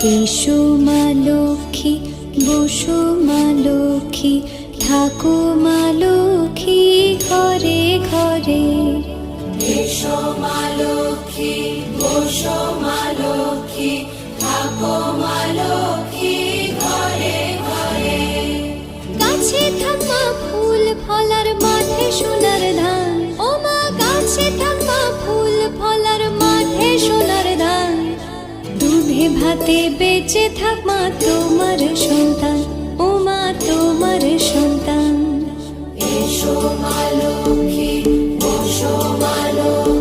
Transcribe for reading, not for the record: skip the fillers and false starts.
এসো মা লক্ষ্মী, বসো মা লক্ষ্মী, থাকো মা লক্ষ্মী ঘরে ঘরে। এসো মা লক্ষ্মী, বসো মা লক্ষ্মী, থাকো মা লক্ষ্মী ঘরে ঘরে। গাছে থাক মা ফুল ফলার, মাঠে সোনার ধান। ও মা গাছে থাক মা ফুল ফলার, মাঠে সোনার ধান। দুধে ভাতে বেঁচে থাক মা তোমার সন্তান, ও মা তোমার সন্তান। এসো মা লক্ষ্মী, বসো মা লক্ষ্মী।